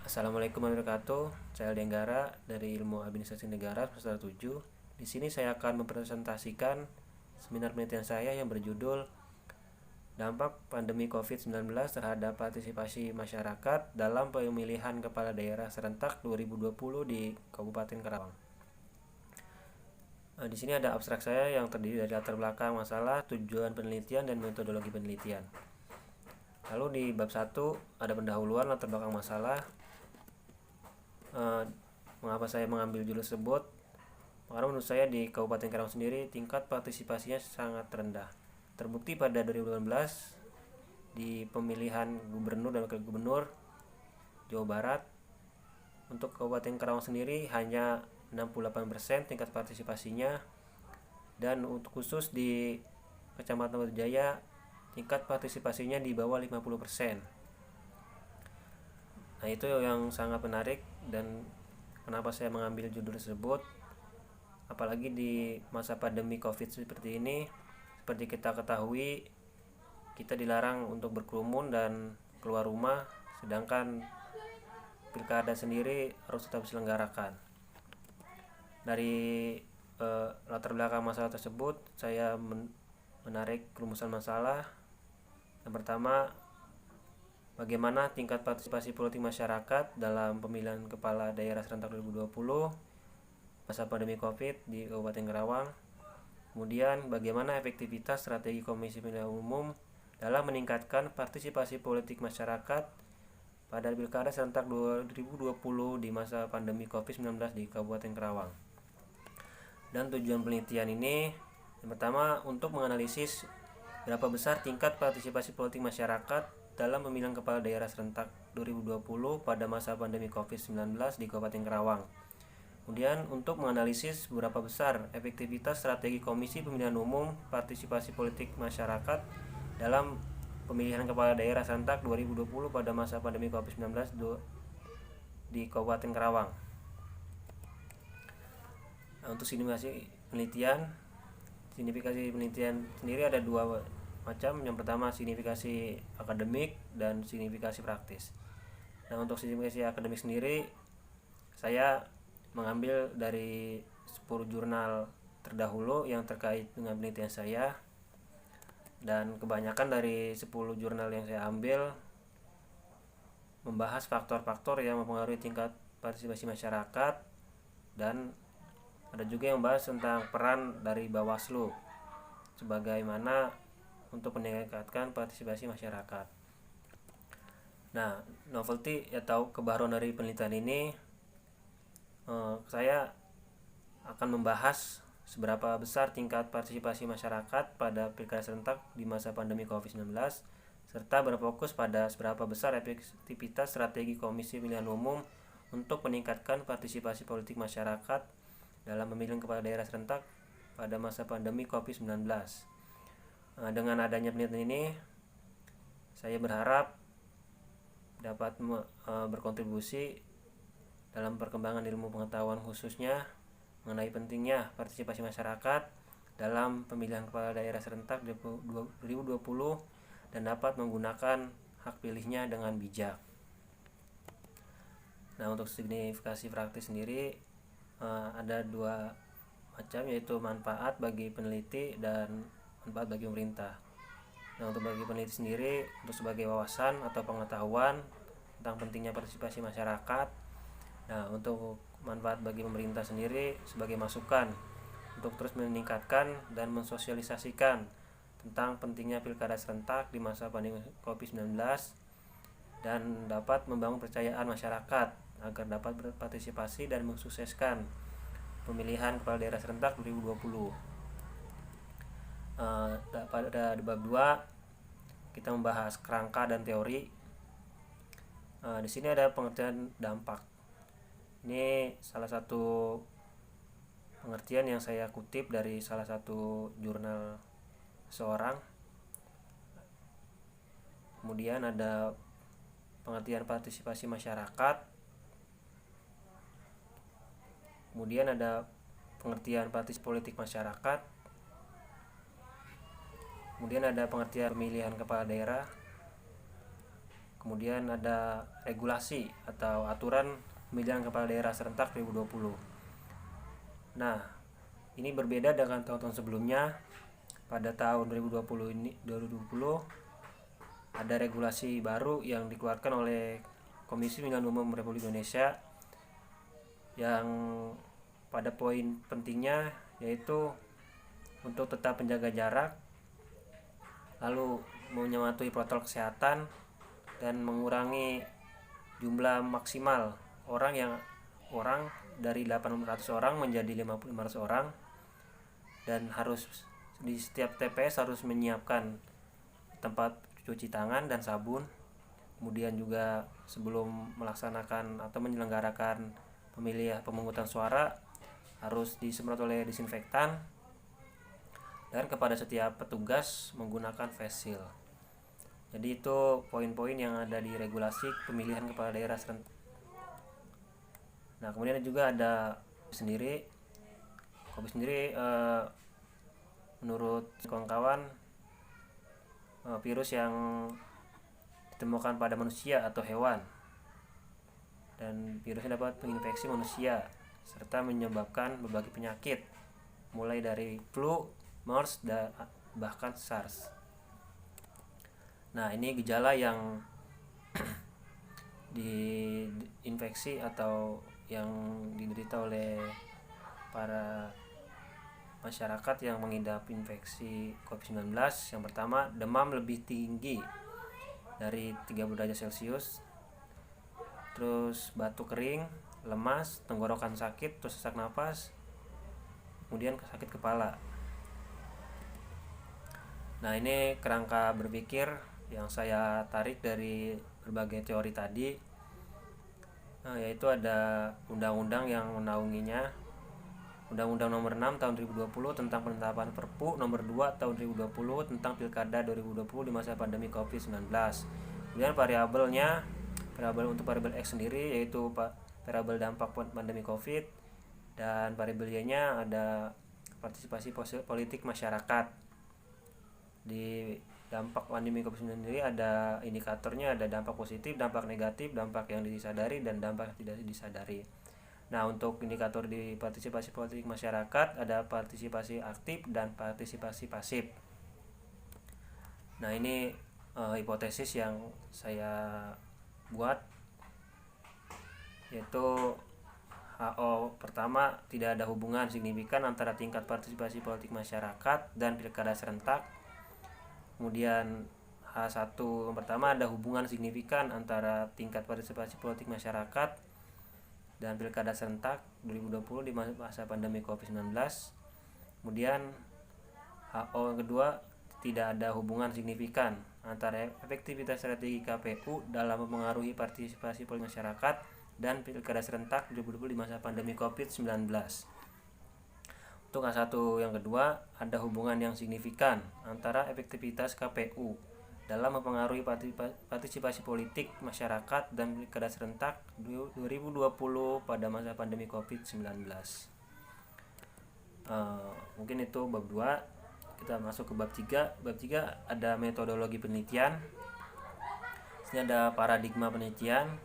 Assalamualaikum warahmatullahi wabarakatuh. Saya Denggara dari Ilmu Administrasi Negara semester 7. Di sini saya akan mempresentasikan seminar penelitian saya yang berjudul Dampak Pandemi COVID-19 terhadap Partisipasi Masyarakat dalam Pemilihan Kepala Daerah Serentak 2020 di Kabupaten Karawang. Di sini ada abstrak saya yang terdiri dari latar belakang masalah, tujuan penelitian, dan metodologi penelitian. Lalu di bab 1 ada pendahuluan, latar belakang masalah, mengapa saya mengambil judul tersebut. Karena menurut saya di Kabupaten Karawang sendiri tingkat partisipasinya sangat rendah. Terbukti pada 2018 di pemilihan gubernur dan wakil gubernur Jawa Barat, untuk Kabupaten Karawang sendiri hanya 68% tingkat partisipasinya, dan untuk khusus di Kecamatan Batu Jaya tingkat partisipasinya di bawah 50%. Nah, itu yang sangat menarik dan kenapa saya mengambil judul tersebut. Apalagi di masa pandemi Covid seperti ini, seperti kita ketahui, kita dilarang untuk berkerumun dan keluar rumah, sedangkan pilkada sendiri harus tetap diselenggarakan. Dari latar belakang masalah tersebut, saya menarik rumusan masalah. Yang pertama, bagaimana tingkat partisipasi politik masyarakat dalam pemilihan kepala daerah serentak 2020 masa pandemi Covid di Kabupaten Karawang. Kemudian, bagaimana efektivitas strategi Komisi Pemilihan Umum dalam meningkatkan partisipasi politik masyarakat pada Pilkada serentak 2020 di masa pandemi Covid-19 di Kabupaten Karawang. Dan tujuan penelitian ini, yang pertama, untuk menganalisis berapa besar tingkat partisipasi politik masyarakat dalam pemilihan kepala daerah serentak 2020 pada masa pandemi Covid-19 di Kabupaten Karawang. Kemudian, untuk menganalisis berapa besar efektivitas strategi Komisi Pemilihan Umum Partisipasi Politik Masyarakat dalam pemilihan kepala daerah serentak 2020 pada masa pandemi Covid-19 di Kabupaten Karawang. Nah, untuk signifikasi penelitian sendiri ada dua macam. Yang pertama, signifikasi akademik dan signifikasi praktis. Nah, untuk signifikasi akademik sendiri, saya mengambil dari 10 jurnal terdahulu yang terkait dengan penelitian saya, dan kebanyakan dari 10 jurnal yang saya ambil membahas faktor-faktor yang mempengaruhi tingkat partisipasi masyarakat, dan ada juga yang membahas tentang peran dari Bawaslu sebagaimana untuk meningkatkan partisipasi masyarakat. Nah, novelty atau kebaruan dari penelitian ini, saya akan membahas seberapa besar tingkat partisipasi masyarakat pada pilkada serentak di masa pandemi Covid-19, serta berfokus pada seberapa besar efektivitas strategi Komisi Pemilihan Umum untuk meningkatkan partisipasi politik masyarakat dalam pemilihan kepala daerah serentak pada masa pandemi Covid-19. Dengan adanya penelitian ini, saya berharap dapat berkontribusi dalam perkembangan ilmu pengetahuan, khususnya mengenai pentingnya partisipasi masyarakat dalam pemilihan kepala daerah serentak 2020 dan dapat menggunakan hak pilihnya dengan bijak. Nah, untuk signifikasi praktis sendiri ada dua macam, yaitu manfaat bagi peneliti dan manfaat bagi pemerintah. Nah, untuk bagi peneliti sendiri, untuk sebagai wawasan atau pengetahuan tentang pentingnya partisipasi masyarakat. Nah, untuk manfaat bagi pemerintah sendiri sebagai masukan untuk terus meningkatkan dan mensosialisasikan tentang pentingnya pilkada serentak di masa pandemi Covid-19 dan dapat membangun kepercayaan masyarakat agar dapat berpartisipasi dan mensukseskan pemilihan kepala daerah serentak 2020. Pada bab 2 kita membahas kerangka dan teori. Di sini ada pengertian dampak. Ini salah satu pengertian yang saya kutip dari salah satu jurnal seorang. Kemudian ada pengertian partisipasi masyarakat. Kemudian ada pengertian partisipasi politik masyarakat. Kemudian ada pengertian pemilihan kepala daerah. kemudian ada regulasi atau aturan pemilihan kepala daerah serentak 2020. Nah, ini berbeda dengan tahun-tahun sebelumnya. Pada tahun 2020 ada regulasi baru yang dikeluarkan oleh Komisi Pemilihan Umum Republik Indonesia yang pada poin pentingnya yaitu untuk tetap menjaga jarak, lalu mematuhi protokol kesehatan, dan mengurangi jumlah maksimal orang dari 800 orang menjadi 500 orang, dan harus di setiap TPS harus menyiapkan tempat cuci tangan dan sabun. Kemudian juga sebelum melaksanakan atau menyelenggarakan pemungutan suara harus disemprot oleh disinfektan, dan kepada setiap petugas menggunakan face shield. Jadi itu poin-poin yang ada di regulasi pemilihan kepala daerah serentak. Nah, kemudian juga ada COVID sendiri menurut kawan-kawan virus yang ditemukan pada manusia atau hewan, dan virusnya dapat menginfeksi manusia serta menyebabkan berbagai penyakit mulai dari flu, MERS, dan bahkan SARS. Nah, ini gejala yang diinfeksi atau yang diderita oleh para masyarakat yang mengidap infeksi COVID-19. Yang pertama, demam lebih tinggi dari 30 derajat Celcius, terus batuk kering, lemas, tenggorokan sakit, terus sesak napas, kemudian sakit kepala. Nah, ini kerangka berpikir yang saya tarik dari berbagai teori tadi, yaitu ada undang-undang yang menaunginya, Undang-Undang Nomor 6 Tahun 2020 tentang penetapan Perpu Nomor 2 Tahun 2020 tentang Pilkada 2020 di masa pandemi COVID-19. Kemudian variabel X sendiri yaitu variabel dampak pandemi COVID, dan variabel Y-nya ada partisipasi politik masyarakat. Di dampak pandemi COVID-19 sendiri ada indikatornya, ada dampak positif, dampak negatif, dampak yang disadari, dan dampak yang tidak disadari. Nah, untuk indikator di partisipasi politik masyarakat ada partisipasi aktif dan partisipasi pasif. Nah, ini hipotesis yang saya buat, yaitu HO pertama, tidak ada hubungan signifikan antara tingkat partisipasi politik masyarakat dan pilkada serentak. Kemudian H1 yang pertama, ada hubungan signifikan antara tingkat partisipasi politik masyarakat dan pilkada serentak 2020 di masa pandemi COVID-19. Kemudian HO yang kedua, tidak ada hubungan signifikan antara efektivitas strategi KPU dalam mempengaruhi partisipasi politik masyarakat dan pilkada serentak 2020 di masa pandemi COVID-19. Untuk H1 yang kedua, ada hubungan yang signifikan antara efektivitas KPU dalam mempengaruhi partisipasi politik masyarakat dan pilkada serentak 2020 pada masa pandemi COVID-19. Mungkin itu bab 2. Kita masuk ke bab 3. Bab 3 ada metodologi penelitian. Di sini ada paradigma penelitian.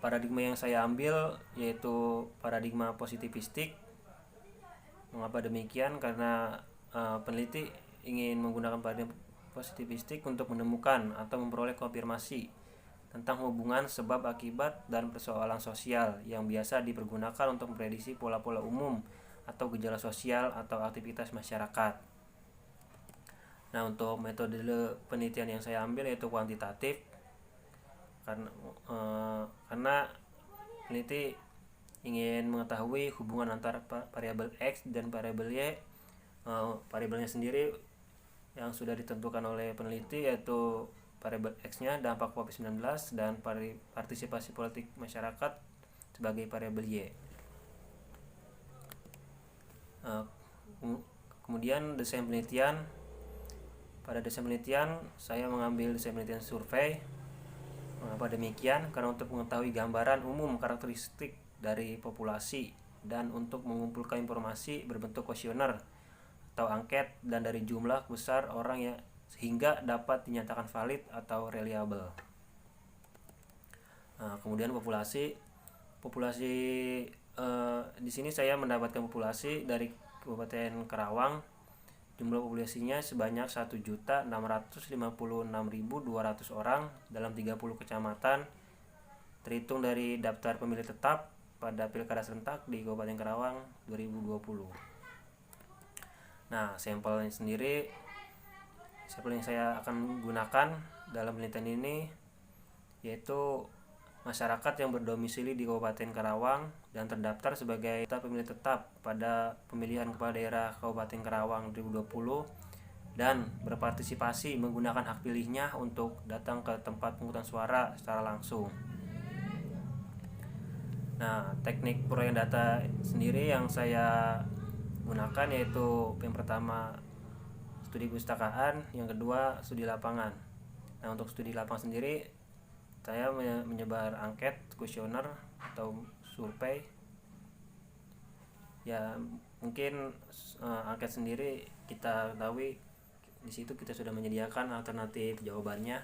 Paradigma yang saya ambil yaitu paradigma positivistik. Mengapa demikian? Karena peneliti ingin menggunakan paradigma positivistik untuk menemukan atau memperoleh konfirmasi tentang hubungan sebab akibat dan persoalan sosial yang biasa dipergunakan untuk memprediksi pola-pola umum atau gejala sosial atau aktivitas masyarakat. Nah, untuk metode penelitian yang saya ambil yaitu kuantitatif, karena peneliti ingin mengetahui hubungan antara variabel X dan variabel Y. Variabelnya sendiri yang sudah ditentukan oleh peneliti yaitu variabel X-nya dampak COVID-19 dan partisipasi politik masyarakat sebagai variabel Y. Kemudian desain penelitian. Pada desain penelitian saya mengambil desain penelitian survei. Mengapa demikian? Karena untuk mengetahui gambaran umum karakteristik dari populasi dan untuk mengumpulkan informasi berbentuk kuesioner atau angket dan dari jumlah besar orang yang sehingga dapat dinyatakan valid atau reliable. Kemudian populasi di sini saya mendapatkan populasi dari Kabupaten Karawang. Jumlah populasinya sebanyak 1.656.200 orang dalam 30 kecamatan, terhitung dari daftar pemilih tetap pada Pilkada serentak di Kabupaten Karawang 2020. Nah, sampel yang saya akan gunakan dalam penelitian ini yaitu masyarakat yang berdomisili di Kabupaten Karawang dan terdaftar sebagai pemilih tetap pada pemilihan kepala daerah Kabupaten Karawang 2020 dan berpartisipasi menggunakan hak pilihnya untuk datang ke tempat pemungutan suara secara langsung. Nah, teknik perolehan data sendiri yang saya gunakan yaitu yang pertama studi pustakaan, yang kedua studi lapangan. Nah, untuk studi lapangan sendiri saya menyebar angket, kuesioner atau survei. Ya, mungkin angket sendiri kita ketahui di situ kita sudah menyediakan alternatif jawabannya.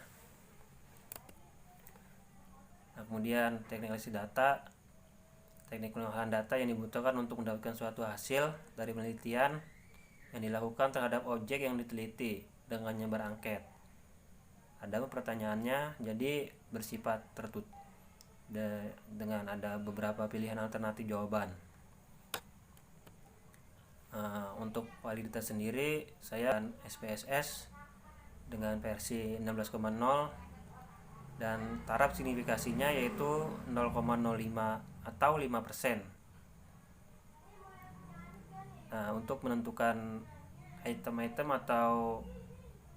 Nah, kemudian teknik analisis data, teknik pengolahan data yang dibutuhkan untuk mendapatkan suatu hasil dari penelitian yang dilakukan terhadap objek yang diteliti dengan menyebar angket. Ada pertanyaannya, jadi bersifat tertutup dengan ada beberapa pilihan alternatif jawaban. Untuk validitas sendiri saya SPSS dengan versi 16,0 dan taraf signifikasinya yaitu 0,05 atau 5%. Nah, untuk menentukan item-item atau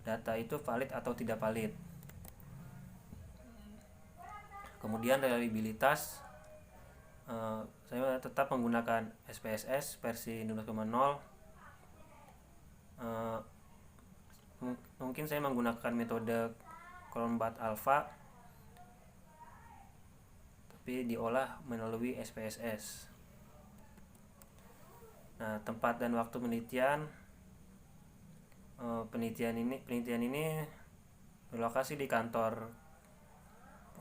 data itu valid atau tidak valid. Kemudian reliabilitas, saya tetap menggunakan SPSS versi 16,0. Mungkin saya menggunakan metode Cronbach Alpha, tapi diolah melalui SPSS. Nah, tempat dan waktu penelitian, penelitian ini berlokasi di kantor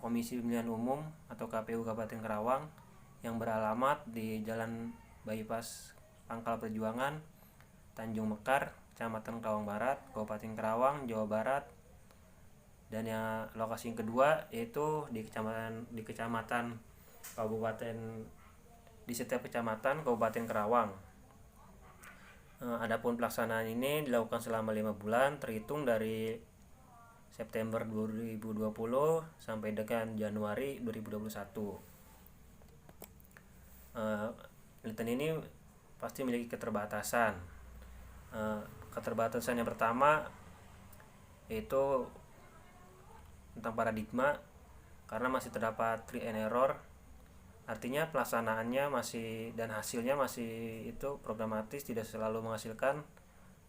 Komisi Pemilihan Umum atau KPU Kabupaten Karawang yang beralamat di Jalan Bypass Pangkal Perjuangan, Tanjung Mekar, Kecamatan Karawang Barat, Kabupaten Karawang, Jawa Barat. Dan yang lokasi yang kedua yaitu di kecamatan kabupaten, di setiap kecamatan Kabupaten Karawang. Adapun pelaksanaan ini dilakukan selama 5 bulan terhitung dari September 2020 sampai dengan Januari 2021. Penelitian ini pasti memiliki keterbatasan. Keterbatasan yang pertama yaitu tentang paradigma, karena masih terdapat try and error. Artinya pelaksanaannya masih dan hasilnya masih itu programatis, tidak selalu menghasilkan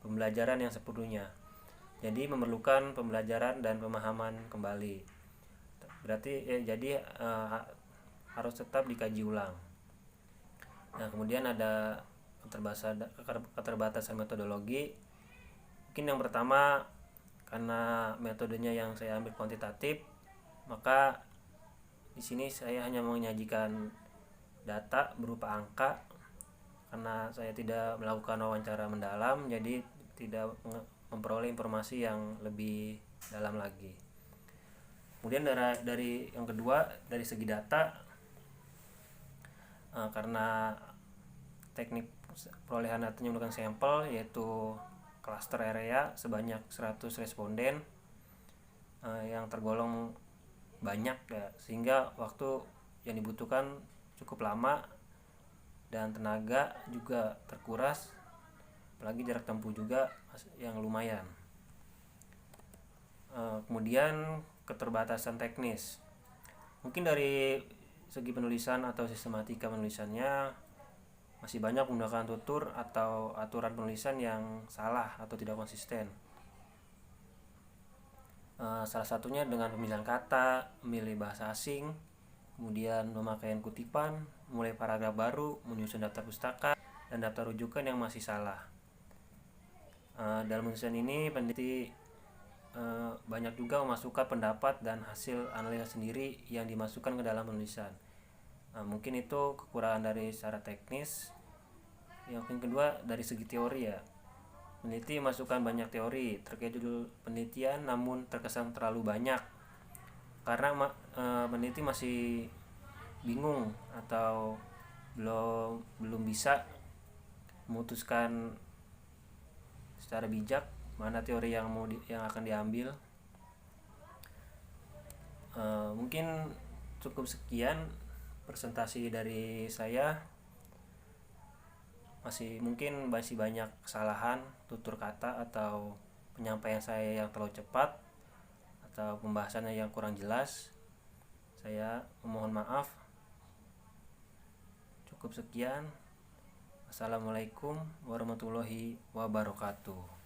pembelajaran yang sepenuhnya. Jadi memerlukan pembelajaran dan pemahaman kembali. Berarti harus tetap dikaji ulang. Nah, kemudian ada keterbatasan metodologi. Mungkin yang pertama, karena metodenya yang saya ambil kuantitatif, maka di sini saya hanya menyajikan data berupa angka. Karena saya tidak melakukan wawancara mendalam, jadi tidak memperoleh informasi yang lebih dalam lagi. Kemudian dari yang kedua, dari segi data, karena teknik perolehan datanya menggunakan sampel yaitu cluster area sebanyak 100 responden yang tergolong banyak ya, sehingga waktu yang dibutuhkan cukup lama dan tenaga juga terkuras, apalagi jarak tempuh juga yang lumayan. Kemudian keterbatasan teknis, mungkin dari segi penulisan atau sistematika penulisannya masih banyak menggunakan tutur atau aturan penulisan yang salah atau tidak konsisten. Salah satunya dengan pemilihan kata, memilih bahasa asing, kemudian pemakaian kutipan, mulai paragraf baru, menyusun daftar pustaka, dan daftar rujukan yang masih salah. Dalam penulisan ini peneliti banyak juga memasukkan pendapat dan hasil analisa sendiri yang dimasukkan ke dalam penulisan. Mungkin itu kekurangan dari secara teknis. Yang kedua dari segi teori ya, peneliti masukkan banyak teori terkait judul penelitian namun terkesan terlalu banyak karena peneliti masih bingung atau belum bisa memutuskan secara bijak mana teori yang akan diambil. Mungkin cukup sekian presentasi dari saya. Mungkin masih banyak kesalahan tutur kata atau penyampaian saya yang terlalu cepat atau pembahasannya yang kurang jelas. Saya memohon maaf. Cukup sekian. Assalamualaikum warahmatullahi wabarakatuh.